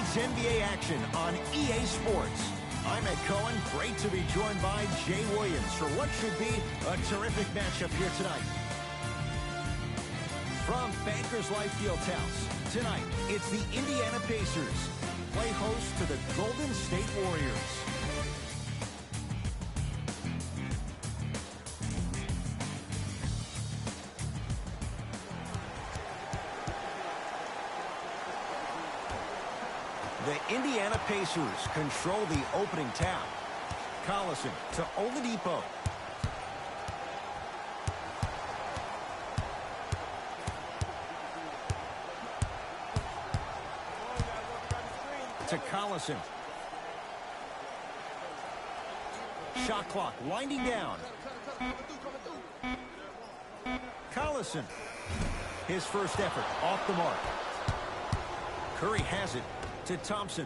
It's NBA action on EA Sports. I'm Ed Cohen. Great to be joined by Jay Williams for what should be a terrific matchup here tonight. From Bankers Life Fieldhouse, tonight it's the Indiana Pacers play host to the Golden State Warriors. The Indiana Pacers control the opening tap. Collison to Oladipo. To Collison. Shot clock winding down. Collison. His first effort off the mark. Curry has it to Thompson.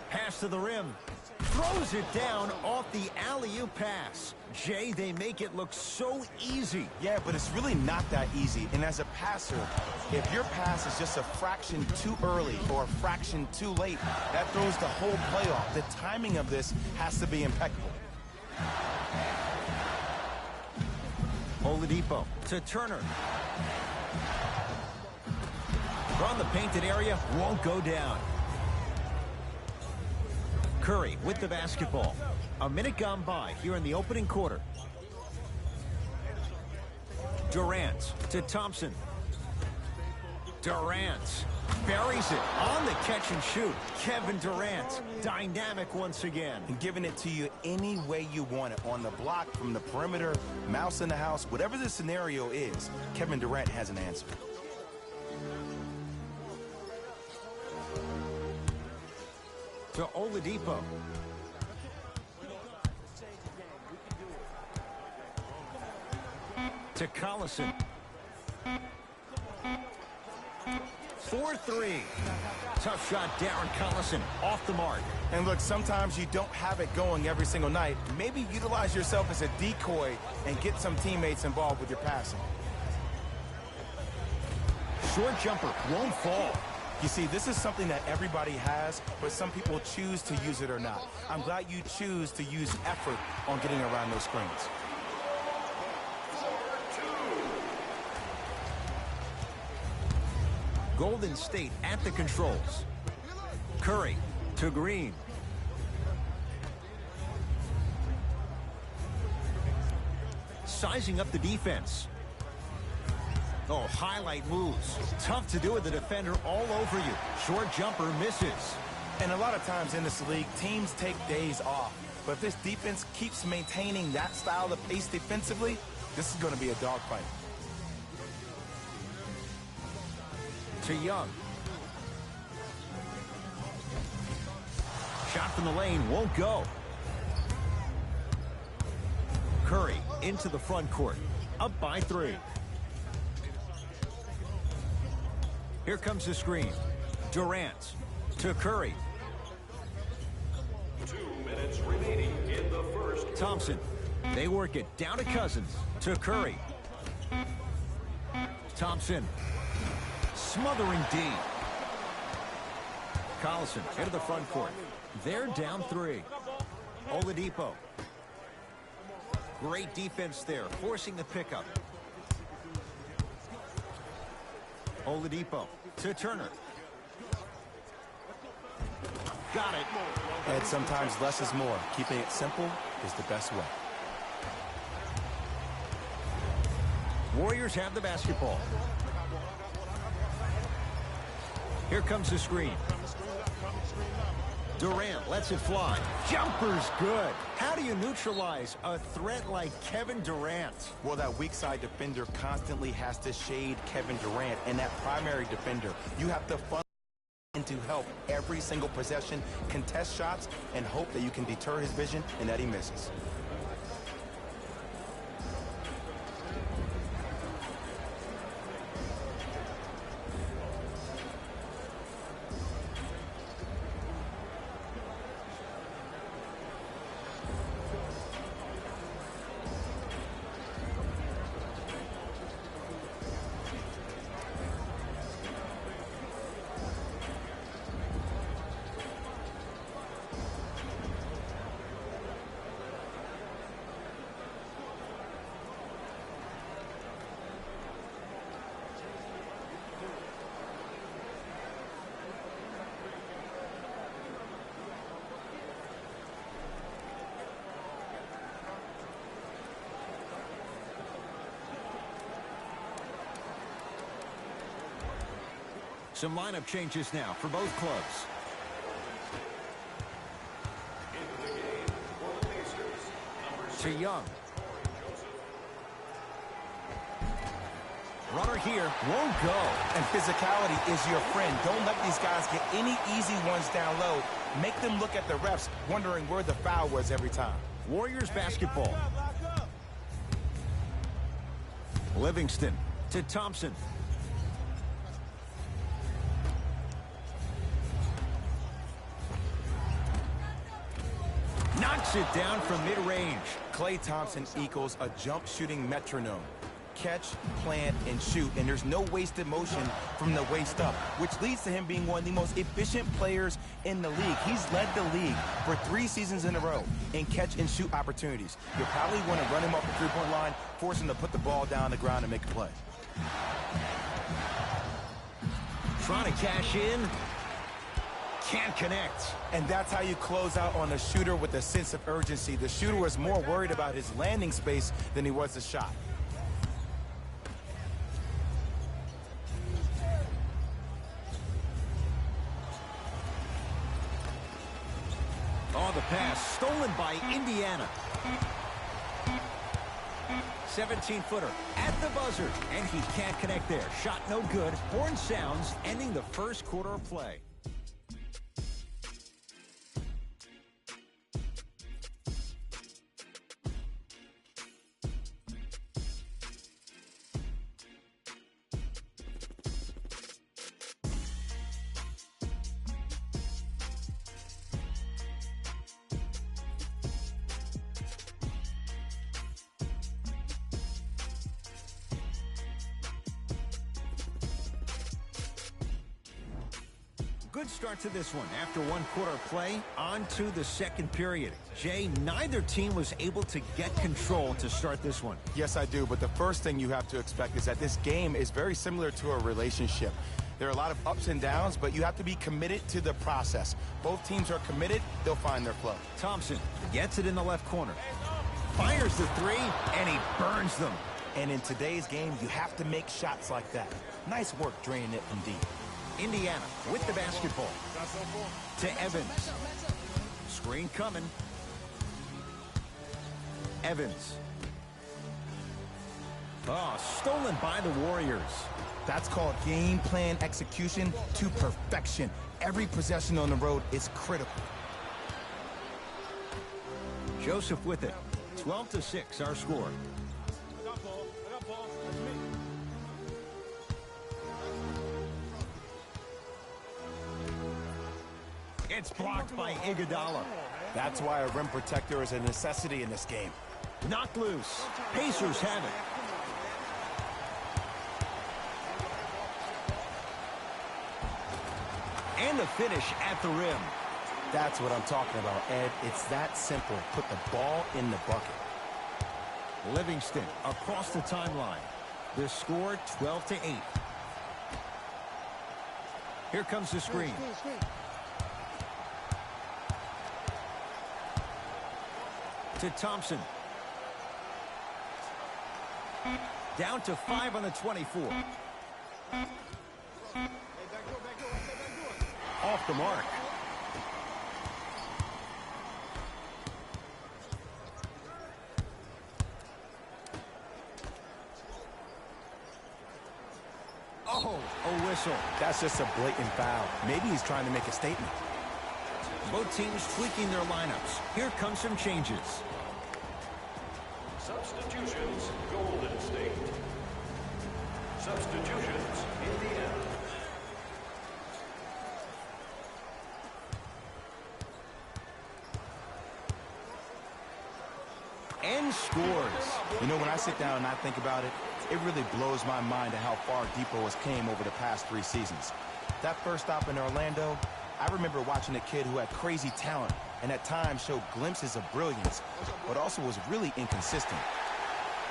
Pass to the rim. Throws it down off the alley-oop pass. Jay, they make it look so easy. Yeah, but it's really not that easy. And as a passer, if your pass is just a fraction too early or a fraction too late, that throws the whole play off. The timing of this has to be impeccable. Oladipo to Turner. From the painted area, won't go down. Curry with the basketball. A minute gone by here in the opening quarter. Durant to Thompson. Durant buries it on the catch and shoot. Kevin Durant, dynamic once again. And giving it to you any way you want it. On the block, from the perimeter, mouse in the house, whatever the scenario is, Kevin Durant has an answer. To Oladipo. To Collison. 4-3. Tough shot, Darren Collison, off the mark. And look, sometimes you don't have it going every single night. Maybe utilize yourself as a decoy and get some teammates involved with your passing. Short jumper won't fall. You see, this is something that everybody has, but some people choose to use it or not. I'm glad you choose to use effort on getting around those screens. Golden State at the controls. Curry to Green. Sizing up the defense. Oh, highlight moves. Tough to do with the defender all over you. Short jumper misses. And a lot of times in this league, teams take days off. But if this defense keeps maintaining that style of pace defensively, this is going to be a dogfight. To Young. Shot from the lane won't go. Curry into the front court. Up by 3. Here comes the screen. Durant to Curry. 2 minutes remaining in the first. Thompson. They work it down to Cousins. To Curry. Thompson. Smothering D. Collison into the front court. They're down 3. Oladipo. Great defense there, forcing the pickup. Oladipo to Turner. Got it. And sometimes less is more. Keeping it simple is the best way. Warriors have the basketball. Here comes the screen. Durant lets it fly. Jumper's good. How do you neutralize a threat like Kevin Durant? Well, that weak side defender constantly has to shade Kevin Durant, and that primary defender, you have to funnel into help every single possession, contest shots, and hope that you can deter his vision and that he misses. Some lineup changes now for both clubs. Into the game for the Pacers, number 6. To Young. Runner here won't go. And physicality is your friend. Don't let these guys get any easy ones down low. Make them look at the refs, wondering where the foul was every time. Warriors basketball. Livingston to Thompson. Knocks it down from mid-range. Klay Thompson equals a jump shooting metronome. Catch, plant, and shoot, and there's no wasted motion from the waist up, which leads to him being one of the most efficient players in the league. He's led the league for 3 seasons in a row in catch and shoot opportunities. You'll probably want to run him off the three-point line, force him to put the ball down on the ground and make a play. Trying to cash in. Can't connect. And that's how you close out on a shooter with a sense of urgency. The shooter was more worried about his landing space than he was the shot. Oh, the pass stolen by Indiana. 17-footer at the buzzer, and he can't connect there. Shot no good. Horn sounds, ending the first quarter of play. Good start to this one. After 1 quarter of play, on to the second period. Jay, neither team was able to get control to start this one. Yes, I do, but the first thing you have to expect is that this game is very similar to a relationship. There are a lot of ups and downs, but you have to be committed to the process. Both teams are committed, they'll find their flow. Thompson gets it in the left corner. Fires the three, and he burns them. And in today's game, you have to make shots like that. Nice work draining it from deep. Indiana with the basketball. To Evans. Screen coming. Evans. Oh, stolen by the Warriors. That's called game plan execution to perfection. Every possession on the road is critical. Joseph with it. 12-6, our score. It's blocked by Iguodala. That's why a rim protector is a necessity in this game. Knocked loose. Pacers have it. And a finish at the rim. That's what I'm talking about, Ed. It's that simple. Put the ball in the bucket. Livingston across the timeline. The score 12-8. Here comes the screen. To Thompson. Down to 5 on the 24. Off the mark. Oh, a whistle. That's just a blatant foul. Maybe he's trying to make a statement. Both teams tweaking their lineups. Here come some changes. Substitutions, Golden State. Substitutions, Indiana. And scores. You know, when I sit down and I think about it, it really blows my mind at how far Depot has came over the past 3 seasons. That first stop in Orlando, I remember watching a kid who had crazy talent and at times showed glimpses of brilliance, but also was really inconsistent.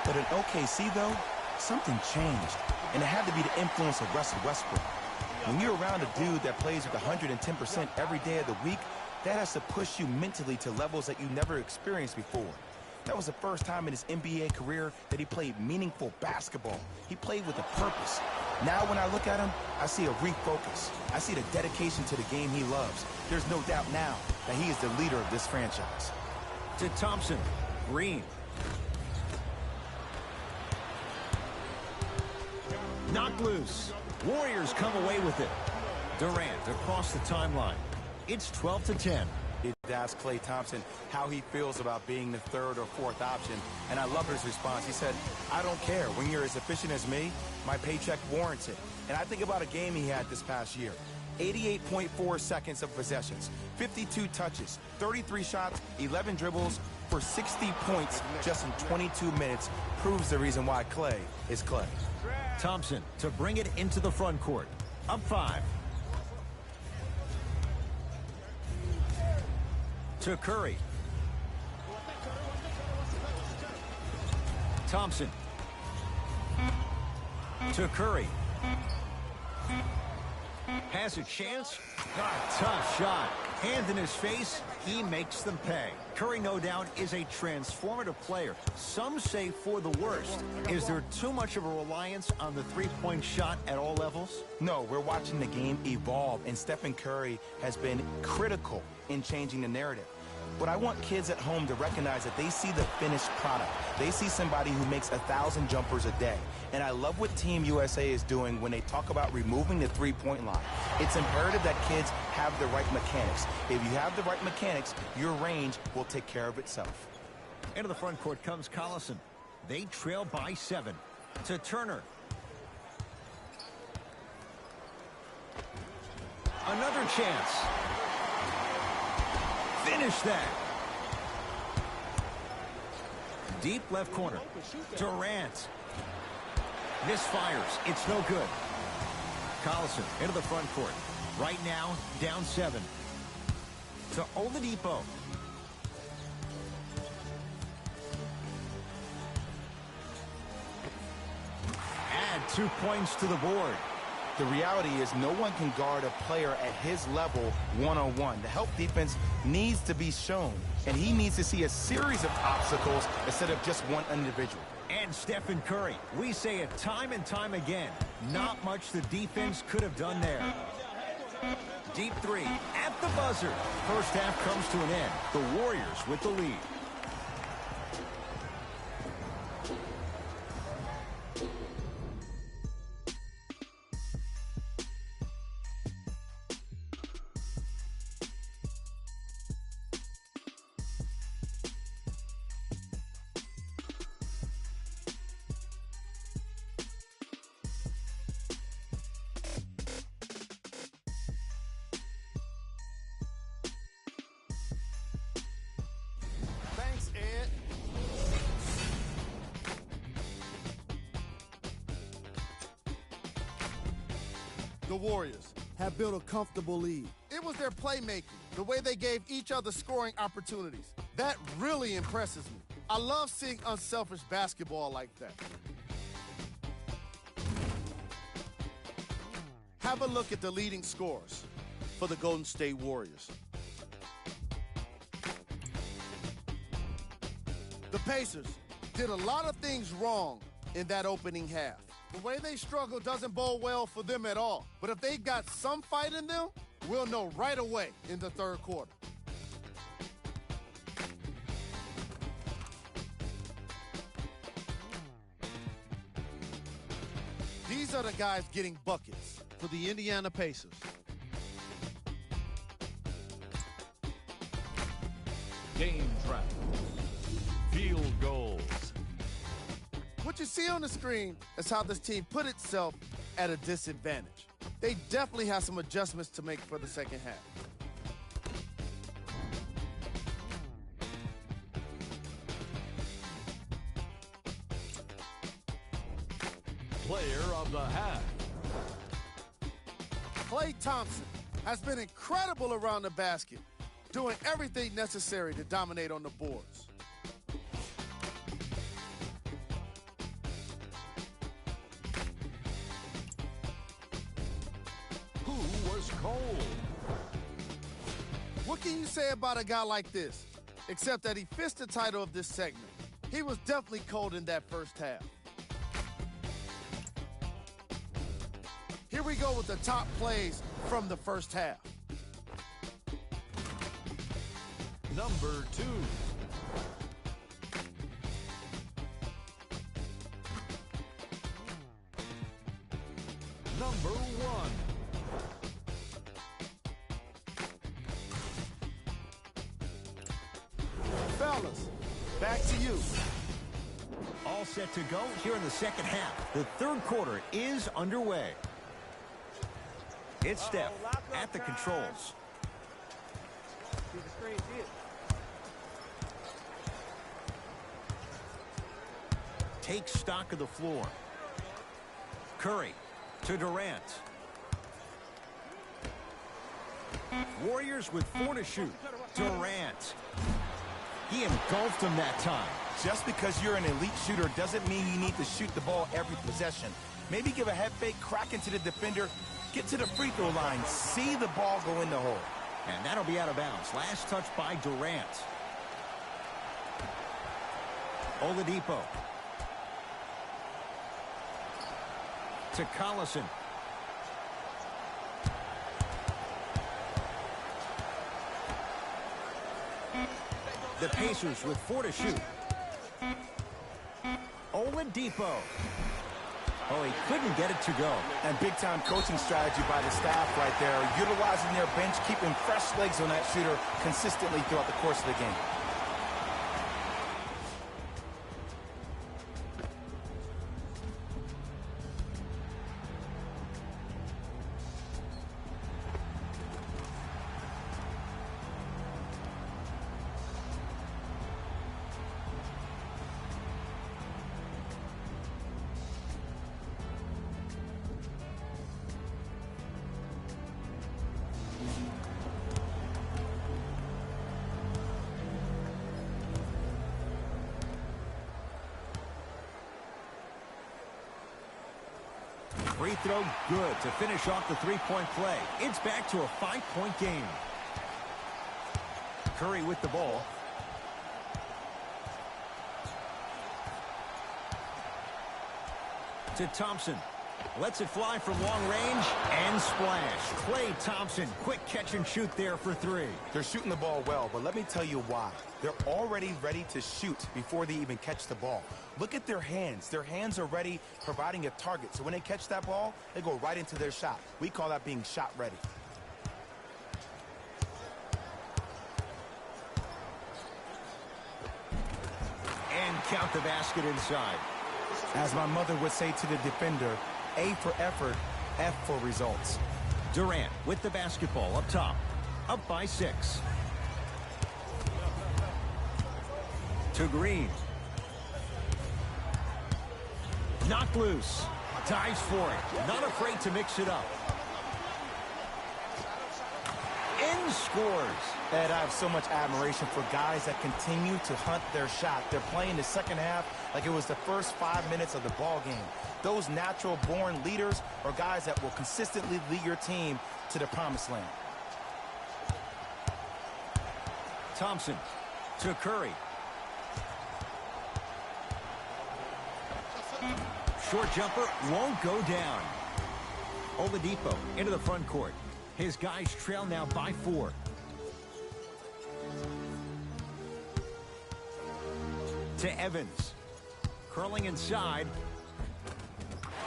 But in OKC, though, something changed, and it had to be the influence of Russell Westbrook. When you're around a dude that plays with 110% every day of the week, that has to push you mentally to levels that you never experienced before. That was the first time in his NBA career that he played meaningful basketball. He played with a purpose. Now when I look at him, I see a refocus. I see the dedication to the game he loves. There's no doubt now that he is the leader of this franchise. To Thompson. Green. Knocked loose. Warriors come away with it. Durant across the timeline. It's 12-10. He asked Klay Thompson how he feels about being the third or fourth option, and I love his response. He said, I don't care. When you're as efficient as me, my paycheck warrants it. And I think about a game he had this past year. 88.4 seconds of possessions, 52 touches, 33 shots, 11 dribbles for 60 points just in 22 minutes proves the reason why Klay is Klay. Thompson to bring it into the front court. Up 5. To Curry. Thompson. To Curry. Has a chance. Tough shot. Hand in his face. He makes them pay. Curry, no doubt, is a transformative player. Some say for the worst. Is there too much of a reliance on the three-point shot at all levels? No, we're watching the game evolve, and Stephen Curry has been critical in changing the narrative. But I want kids at home to recognize that they see the finished product. They see somebody who makes 1,000 jumpers a day. And I love what Team USA is doing when they talk about removing the three-point line. It's imperative that kids have the right mechanics. If you have the right mechanics, your range will take care of itself. Into the front court comes Collison. They trail by 7. To Turner. Another chance. Finish that. Deep left corner. Durant. Misfires. It's no good. Collison into the front court. Right now, down 7. To Oladipo. Add 2 points to the board. The reality is no one can guard a player at his level one-on-one. The help defense needs to be shown, and he needs to see a series of obstacles instead of just one individual. And Stephen Curry. We say it time and time again. Not much the defense could have done there. Deep 3 at the buzzer. First half comes to an end. The Warriors with the lead. Thanks, Ed. The Warriors have built a comfortable lead. It was their playmaking, the way they gave each other scoring opportunities. That really impresses me. I love seeing unselfish basketball like that. Have a look at the leading scorers for the Golden State Warriors. The Pacers did a lot of things wrong in that opening half. The way they struggle doesn't bode well for them at all. But if they got some fight in them, we'll know right away in the third quarter. These are the guys getting buckets for the Indiana Pacers. Game trap. Field goals. What you see on the screen is how this team put itself at a disadvantage. They definitely have some adjustments to make for the second half. Player of the half. Klay Thompson has been incredible around the basket, doing everything necessary to dominate on the boards. Who was cold? What can you say about a guy like this, except that he fits the title of this segment? He was definitely cold in that first half. Here we go with the top plays from the first half. Number 2. Number 1. Fellas, back to you. All set to go here in the second half. The third quarter is underway. It's Steph at the controls. Takes stock of the floor. Curry to Durant. Warriors with 4 to shoot. Durant. He engulfed him that time. Just because you're an elite shooter doesn't mean you need to shoot the ball every possession. Maybe give a head fake, crack into the defender, get to the free throw line, see the ball go in the hole. And that'll be out of bounds. Last touch by Durant. Oladipo. To Collison. The Pacers with 4 to shoot. Oladipo. Oh, he couldn't get it to go. And big-time coaching strategy by the staff right there, utilizing their bench, keeping fresh legs on that shooter consistently throughout the course of the game. Free throw good to finish off the three-point play. It's back to a 5-point game. Curry with the ball. To Thompson. Lets it fly from long range and splash. Klay Thompson, quick catch and shoot there for 3. They're shooting the ball well, but let me tell you why. They're already ready to shoot before they even catch the ball. Look at their hands. Their hands are ready, providing a target. So when they catch that ball, they go right into their shot. We call that being shot ready. And count the basket inside. As my mother would say to the defender, A for effort, F for results. Durant with the basketball up top. Up by 6. To Green. Knocked loose. Dives for it. Not afraid to mix it up. And scores. Ed, I have so much admiration for guys that continue to hunt their shot. They're playing the second half like it was the first 5 minutes of the ball game. Those natural-born leaders are guys that will consistently lead your team to the promised land. Thompson to Curry. Short jumper won't go down. Oladipo into the front court. His guys trail now by 4. To Evans. Curling inside.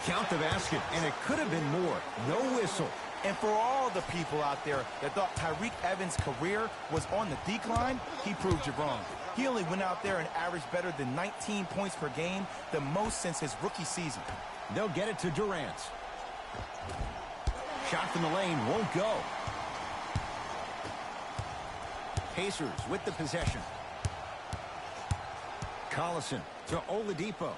Count the basket, and it could have been more. No whistle. And for all the people out there that thought Tyreke Evans' career was on the decline, he proved you wrong. He only went out there and averaged better than 19 points per game, the most since his rookie season. They'll get it to Durant. Shot from the lane won't go. Pacers with the possession. Collison to Oladipo.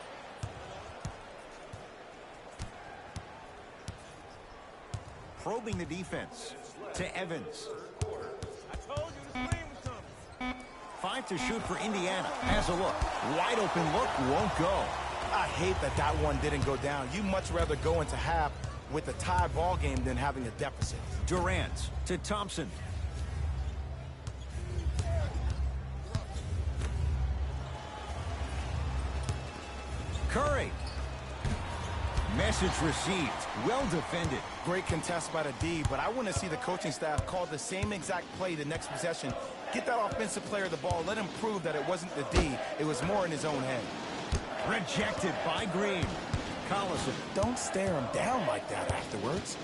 Probing the defense to Evans. 5 to shoot for Indiana. Has a look. Wide open look, won't go. I hate that that one didn't go down. You much rather go into half with a tie ball game than having a deficit. Durant to Thompson. Curry. Message received. Well defended. Great contest by the D, but I want to see the coaching staff call the same exact play the next possession. Get that offensive player the ball. Let him prove that it wasn't the D. It was more in his own head. Rejected by Green. Collison. Don't stare him down like that afterwards.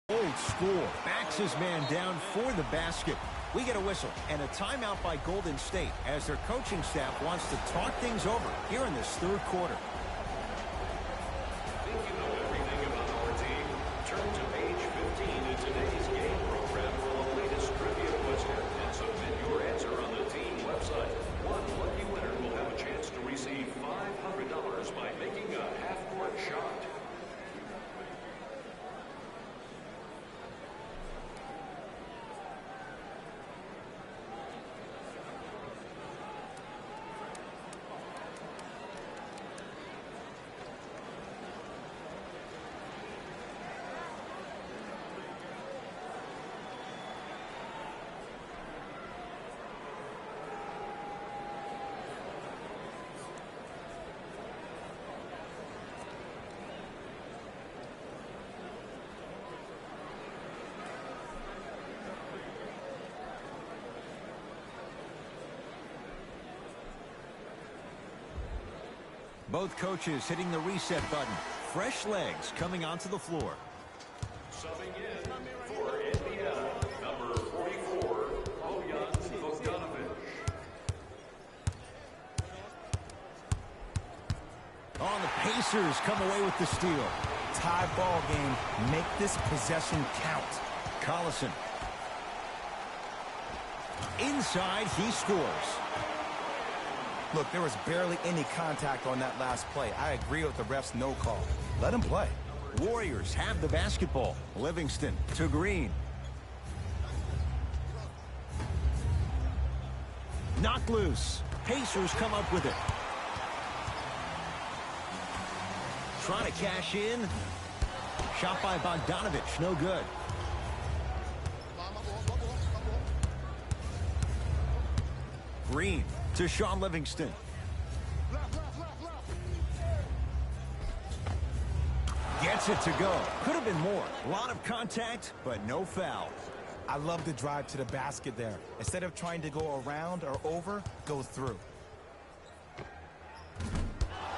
Old school. Backs his man down for the basket. We get a whistle and a timeout by Golden State as their coaching staff wants to talk things over here in this third quarter. Think you know everything about our team? Turn to page 15 in today's game program for the latest trivia question and submit your answer on the team website. One lucky winner will have a chance to receive $500 by making a half-court shot. Both coaches hitting the reset button. Fresh legs coming onto the floor. Subbing in for Indiana, number 44, Bojan Bogdanovic. Oh, the Pacers come away with the steal. Tie ball game. Make this possession count. Collison. Inside, he scores. Look, there was barely any contact on that last play. I agree with the ref's no call. Let him play. Warriors have the basketball. Livingston to Green. Knocked loose. Pacers come up with it. Trying to cash in. Shot by Bogdanovic. No good. Green to Shaun Livingston. Gets it to go. Could have been more. A lot of contact, but no foul. I love the drive to the basket there. Instead of trying to go around or over, go through.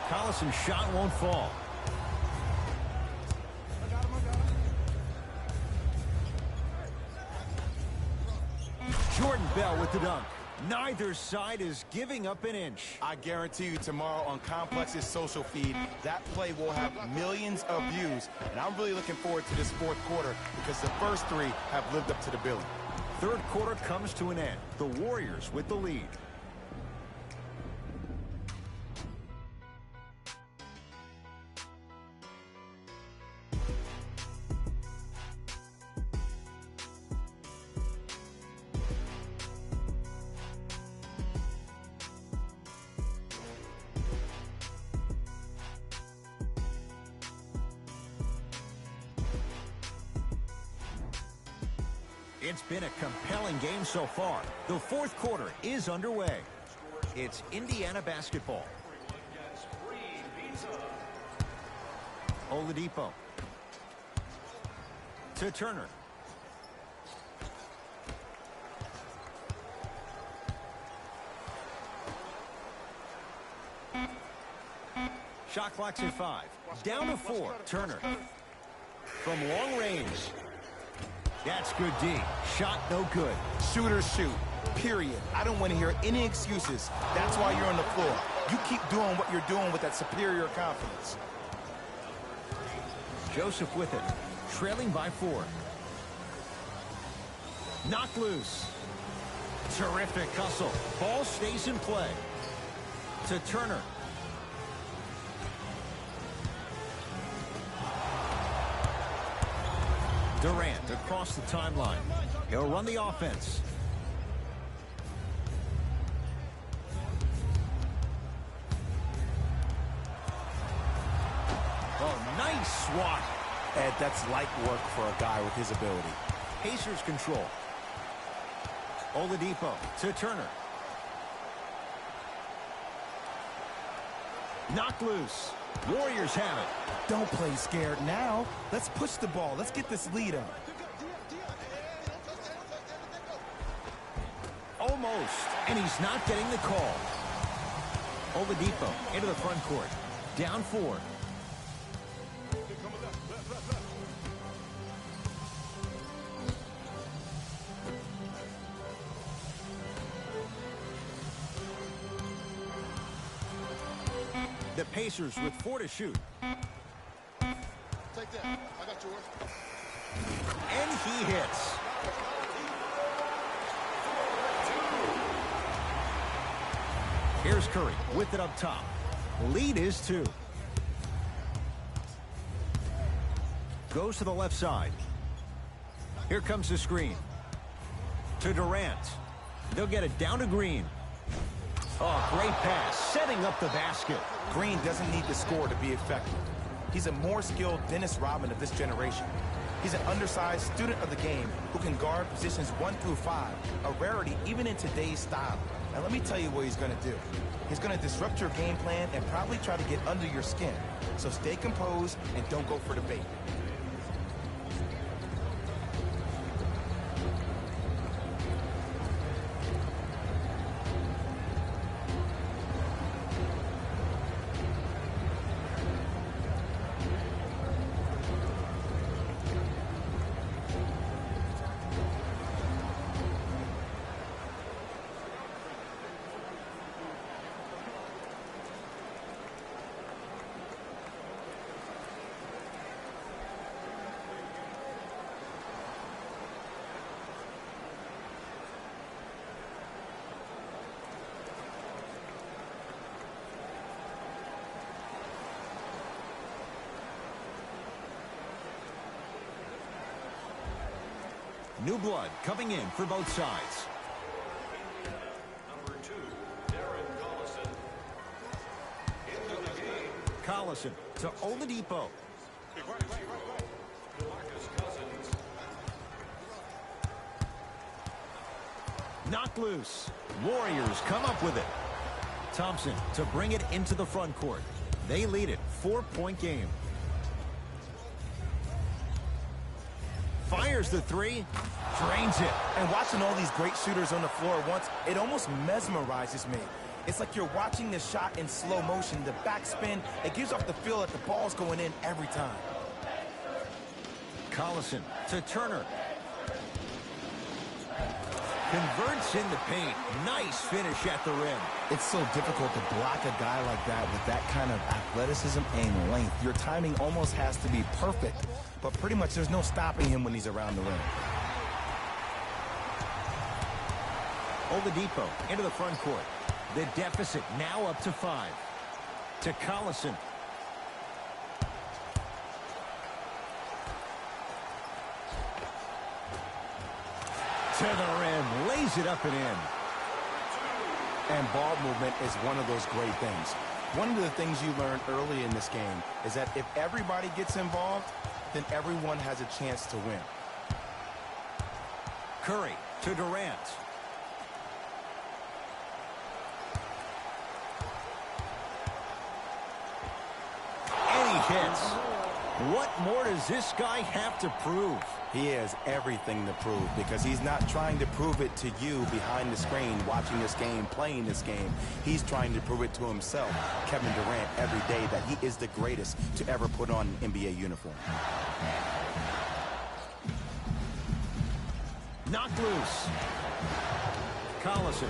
Collison's shot won't fall. Jordan Bell with the dunk. Neither side is giving up an inch. I guarantee you tomorrow on Complex's social feed, that play will have millions of views. And I'm really looking forward to this fourth quarter because the first three have lived up to the billing. Third quarter comes to an end. The Warriors with the lead. It's been a compelling game so far. The fourth quarter is underway. It's Indiana basketball. Oladipo to Turner. Shot clock's at 5. Down to 4. Turner. From long range. That's good D. Shot no good. Shooters shoot. Period. I don't want to hear any excuses. That's why you're on the floor. You keep doing what you're doing with that superior confidence. Joseph with it. Trailing by 4. Knocked loose. Terrific hustle. Ball stays in play. To Turner. Durant across the timeline. He'll run the offense. Oh, nice swat. Ed, that's light work for a guy with his ability. Pacers control. Oladipo to Turner. Knocked loose. Warriors have it. Don't play scared now. Let's push the ball. Let's get this lead up. Almost. And he's not getting the call. Oladipo into the front court. Down 4. The Pacers with 4 to shoot. Take that. I got yours. And he hits. Here's Curry with it up top. Lead is 2. Goes to the left side. Here comes the screen. To Durant. They'll get it down to Green. Oh, great pass. Setting up the basket. Green doesn't need to score to be effective. He's a more skilled Dennis Rodman of this generation. He's an undersized student of the game who can guard positions 1 through 5, a rarity even in today's style. Now let me tell you what he's going to do. He's going to disrupt your game plan and probably try to get under your skin. So stay composed and don't go for the bait. New blood coming in for both sides. Number 2, Darren Collison. Into the game, Collison to Oladipo. DeMarcus Cousins. Knocked loose. Warriors come up with it. Thompson to bring it into the front court. They lead it. 4-point game. Fires the 3. Drains it. And watching all these great shooters on the floor at once, it almost mesmerizes me. It's like you're watching the shot in slow motion, the backspin. It gives off the feel that the ball's going in every time. Collison to Turner. Converts in the paint. Nice finish at the rim. It's so difficult to block a guy like that with that kind of athleticism and length. Your timing almost has to be perfect, but pretty much there's no stopping him when he's around the rim. Oladipo into the front court. The deficit now up to 5. To Collison. To the rim. Lays it up and in. And ball movement is one of those great things. One of the things you learned early in this game is that if everybody gets involved, then everyone has a chance to win. Curry to Durant. And he hits. What more does this guy have to prove? He has everything to prove because he's not trying to prove it to you behind the screen watching this game, playing this game. He's trying to prove it to himself, Kevin Durant, every day that he is the greatest to ever put on an NBA uniform. Knocked loose. Collison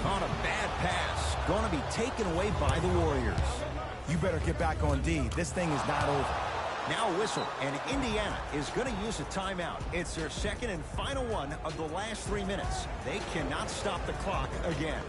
on a bad pass. Going to be taken away by the Warriors. You better get back on D. This thing is not over. Now a whistle, and Indiana is going to use a timeout. It's their second and final one of the last 3 minutes. They cannot stop the clock again.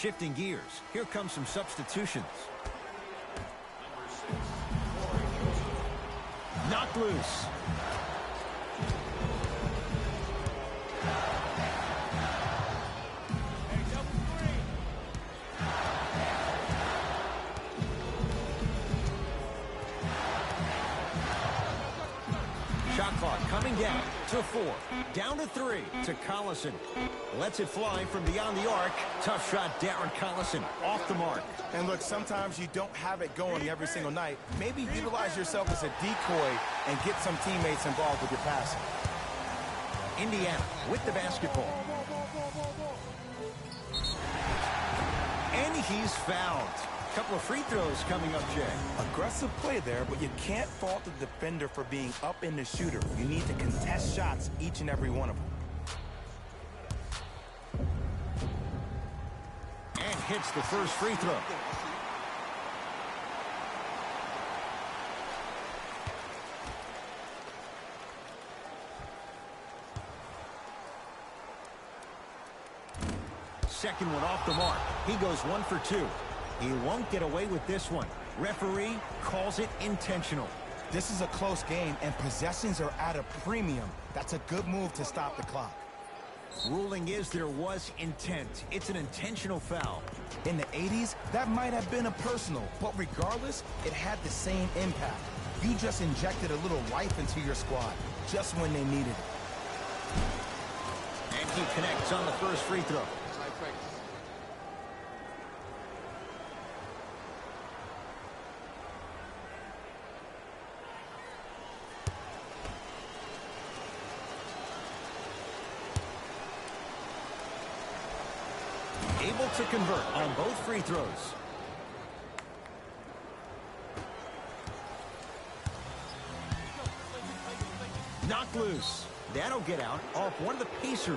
Shifting gears, here come some substitutions. Knocked loose. Shot clock coming down to 4. Down to 3 to Collison. Lets it fly from beyond the arc. Tough shot, Darren Collison. Off the mark. And look, sometimes you don't have it going every single night. Maybe utilize yourself as a decoy and get some teammates involved with your passing. Indiana with the basketball. And he's fouled. Couple of free throws coming up, Jay. Aggressive play there, but you can't fault the defender for being up in the shooter. You need to contest shots, each and every one of them. And hits the first free throw. Second one off the mark. He goes 1 for 2. He won't get away with this one. Referee calls it intentional. This is a close game, and possessions are at a premium. That's a good move to stop the clock. Ruling is there was intent. It's an intentional foul. In the 80s, that might have been a personal, but regardless, it had the same impact. You just injected a little life into your squad, just when they needed it. And he connects on the first free throw. Able to convert on both free throws. Knocked loose. That'll get out off one of the Pacers.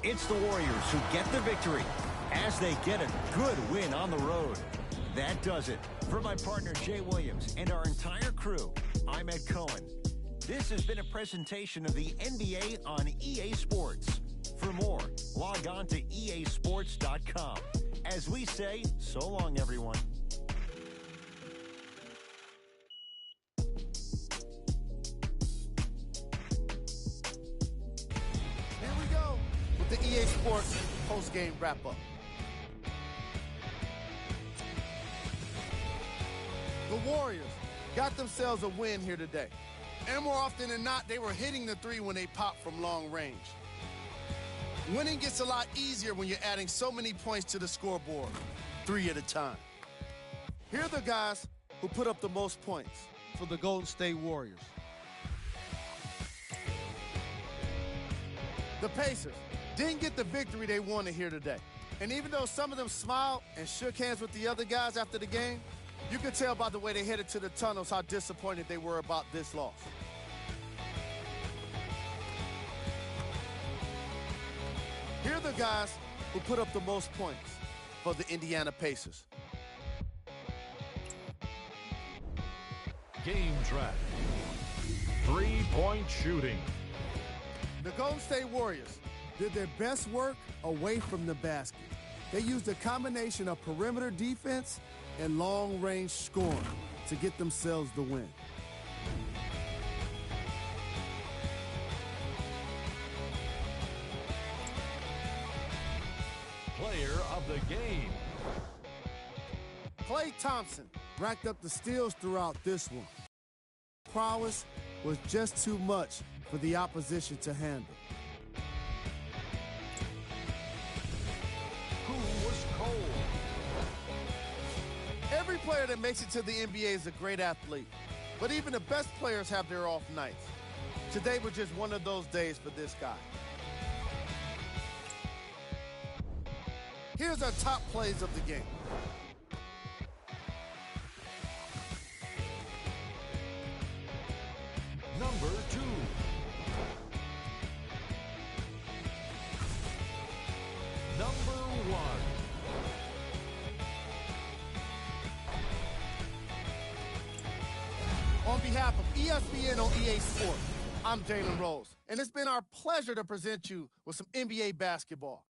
It's the Warriors who get the victory as they get a good win on the road. That does it. For my partner Jay Williams and our entire crew, I'm Ed Cohen. This has been a presentation of the NBA on EA Sports. For more, log on to easports.com. As we say, so long, everyone. Here we go with the EA Sports post-game wrap-up. The Warriors got themselves a win here today. And more often than not, they were hitting the three when they popped from long range. Winning gets a lot easier when you're adding so many points to the scoreboard, 3 at a time. Here are the guys who put up the most points For the Golden State Warriors. The Pacers didn't get the victory they wanted here today. And even though some of them smiled and shook hands with the other guys after the game, you could tell by the way they headed to the tunnels how disappointed they were about this loss. Here are the guys who put up the most points for the Indiana Pacers. Game track. 3-point shooting. The Golden State Warriors Did their best work away from the basket. They used a combination of perimeter defense and long-range scoring to get themselves the win. Player of the game. Klay Thompson Racked up the steals throughout this one. Prowess was just too much for the opposition to handle. Who was cold? Every player that makes it to the NBA is a great athlete, but even the best players have their off nights. Today was just one of those days for this guy. Here's our top plays of the game. Number 2. Number 1. ESPN on EA Sports. I'm Jalen Rose, and it's been our pleasure to present you with some NBA basketball.